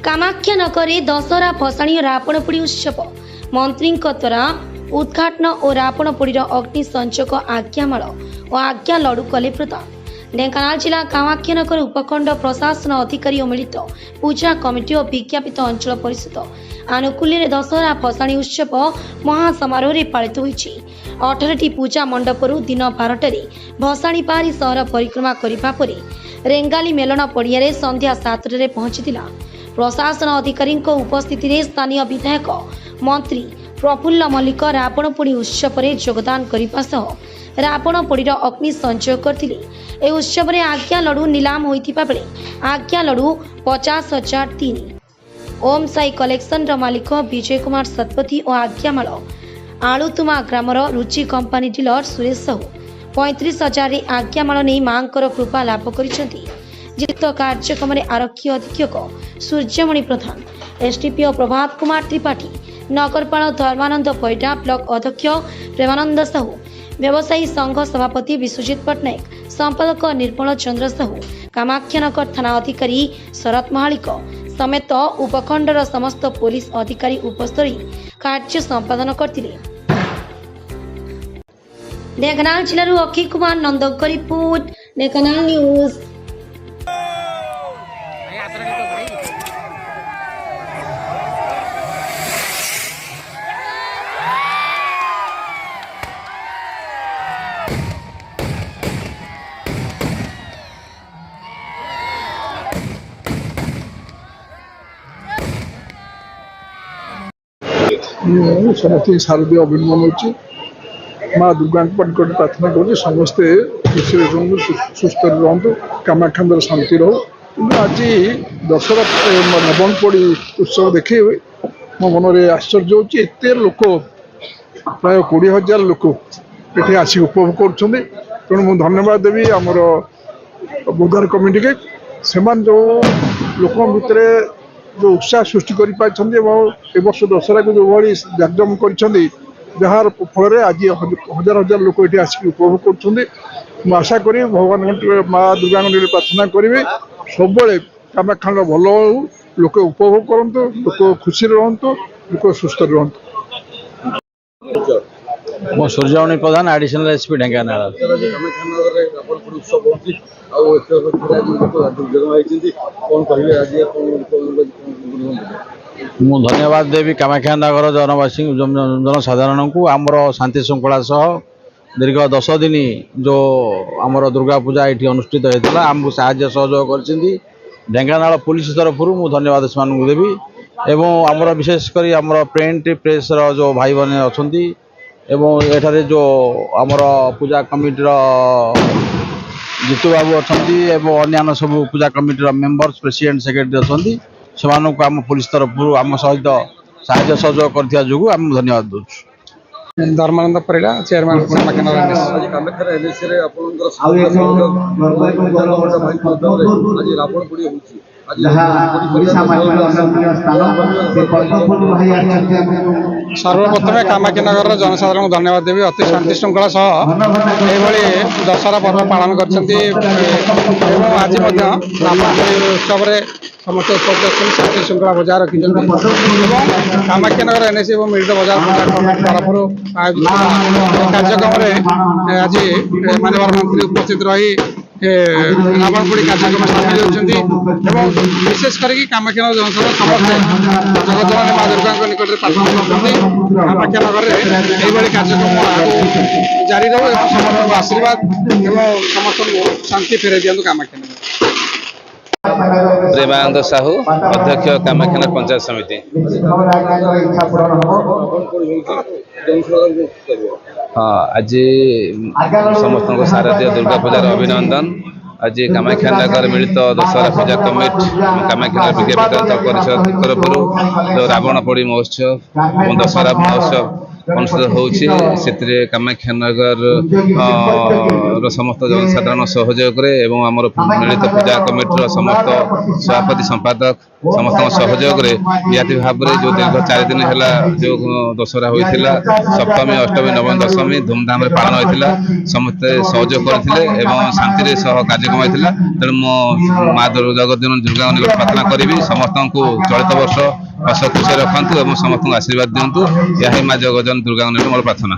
कामाख्यानगरे दशहरा भसाणी और रावणपोड़ी उत्सव मंत्री द्वारा उद्घाटन और रावणपोड़ीर अग्नि संचोग आज्ञामाल और आज्ञा लड़ू कले प्रदान। ढेंकानाल जिला कामाख्यानगर उपखंड प्रशासन अधिकारी और मिलित पूजा कमिटी और विज्ञापित अंचल परिषद आनुकूल्य दशहरा भसाणी उत्सव महासमारोह पालित होइछि। 18टी पूजा मंडपरू दिन 12टारे भसाणी पारी सहर परिक्रमा करिबा परे रेंगाली मेलन पड़ियारे संध्या 7टारे पहुंचीला। प्रशासन अधिकारी उपस्थित स्थानीय विधायक मंत्री प्रफुल्ल मल्लिक रावणपोड़ी उत्सव में योगदान करने सह रावणपोड़ीर अग्नि संचय करथिले। ए उत्सव में आज्ञा लड़ू नीलाम होइथिबा बेले आज्ञा लड़ू 50,000 3 ओम साई कलेक्शन मालिक विजय कुमार सतपथी और आज्ञामाल आलुतुमा ग्रामर रुचि कंपानी डीलर सुरेश साहू 35,000 आज्ञामाल नहीं मां कृपा लाभ करिसेंती। जित कार्यक्रम में आरक्षी अधीक्षक सूर्यमणि प्रधान, SDPO Prabhat Kumar Tripathi, नगरपाल Dharmanand PETA, block अध्यक्ष प्रेमानंद साहू, व्यवसायी संघ सभापति विश्वजित पट्टनायक, संपादक निर्मल चंद्र साहू, कामाख्यानगर थाना अधिकारी शरत महालिक समेत उपखंडर समस्त पुलिस अधिकारी उपस्थित कार्य संपादन करथिले। ढेंकानाल जिल्लारू अक्षय कुमार नंदक रिपोर्ट, ढेंकानाल न्यूज। समस्त शारदीय अभिनंदन हो माँ दुर्गा निकट प्रार्थना कर समस्ते खुशी सुस्थ रुहतु कामाख्यानगर शांति रो। कि आज दशहरा रावणपोड़ी उत्सव देखी मो मन में आश्चर्य होते लोक प्राय 20,000 लोक ये आसी उपभोग कर। तेणु मुझे धन्यवाद देवी आमर बुधार कमिटी के जो लोक भितर जो उत्साह सृष्टि कर वर्ष दशहरा को जो भाई जाकजम कर जार फल आज हजार हजार लोक ये आसिक उपभोग कर। आशा करी भगवान माँ दुर्गा प्रार्थना करी सब कामाख्यानगर भल हो, लोक उपभोग करूँ, लोक खुशी रुहतु, लोक सुस्थ रुहतु। मो सूर्यमणि प्रधान एडिशनल एसपी ढेंकानाल। मु धन्यवाद देवी कामाख्यानगर जनवासी जनसाधारण को आमर शांति श्रृंखला सह दीर्घ 10 दिन जो आमर दुर्गा पूजा ये अनुष्ठित होता आमको साहाय्य सहयोग कर ढेंकानाल पुलिस तरफ मु धन्यवाद से देवी एवं आमर विशेषकर आमर प्रिंट प्रेस जो भाई मैंने अच्छा एवं एठारे जो आमर पूजा कमिटीर जीतू बाबू अच्छा अन्य सब पूजा कमिटीर मेंबर्स प्रेसिडेंट सेक्रेटरी अच्छा से आम पुलिस तरफ आम सहित साहाय्य सहयोग कर जो आम धन्यवाद दूँ। धर्मानंद परिड़ा चेयरमैन सर्वप्रथम कामाख्यानगर जनसाधारण को धन्यवाद देवी अति शांति श्रृंखला सह दशहरा पर्व पालन कर आज उत्सव समस्त शांति श्रृंखला बजाय रखी कामाख्यानगर एनएसी और मिलित बजार तरफ आयोजित कार्यक्रम में आज माननीय मंत्री उपस्थित रही रावणपोड़ी कार्यक्रम सामिल होती विशेष करके कामाख्यानगर जनसाधारण समस्ते जगत माँ दुर्गा निकट प्रार्थना कर कामाख्यानगर में कार्यक्रम जारी रहो समस्त आशीर्वाद एवं समस्त शांति फेर दिखाँ। कामाख्यानगर प्रेमानंद साहू अध्यक्ष कामाख्यानगर पंचायत समिति। हाँ आज समस्त शारदीय दुर्गा पूजार अभिनंदन। आज कामाख्यानगर मिलित दशहरा पूजा कमिटी कामाख्यानगर विज्ञापित परिषद तरफ जो रावणपोड़ी महोत्सव और दशहरा महोत्सव ଅନୁଷ୍ଠିତ ହେଉଛି। ସେଥିରେ କାମାକ୍ଷାନଗର ର ସମସ୍ତ ଜନସାଧାରଣ ସହଯୋଗରେ ଏବଂ ଆମର ମିଳିତ ପୂଜା କମିଟିର ସମସ୍ତ ସଭାପତି ସମ୍ପାଦକ ସମସ୍ତଙ୍କ ସହଯୋଗରେ ନିହାତି ଭାବରେ ଯେଉଁ ଦୀର୍ଘ 4 ଦିନ ହେଲା ଯେଉଁ ଦଶହରା ହୋଇଥିଲା, ସପ୍ତମୀ ଅଷ୍ଟମୀ ନବମୀ ଦଶମୀ ଧୁମଧାମରେ ପାଳନ ହୋଇଥିଲା। ସମସ୍ତେ ସହଯୋଗ କରିଥିଲେ ଏବଂ ଶାନ୍ତିରେ ସହ କାର୍ଯ୍ୟକ୍ରମ ହୋଇଥିଲା। ତେଣୁ ମୁଁ ମା ଜଗତଜନନୀ ଦୁର୍ଗାଙ୍କ ନିକଟରେ ପ୍ରାର୍ଥନା କରିବି ସମସ୍ତଙ୍କୁ ଚଳିତ ବର୍ଷ ହସ ଖୁସିରେ ରଖନ୍ତୁ ଏବଂ ସମସ୍ତଙ୍କୁ ଆଶୀର୍ବାଦ ଦିଅନ୍ତୁ। ଏହା ହିଁ ମା ଜଗତଜନନୀ ଦୁର୍ଗାଙ୍କ ନିକଟରେ ମୋର ପ୍ରାର୍ଥନା।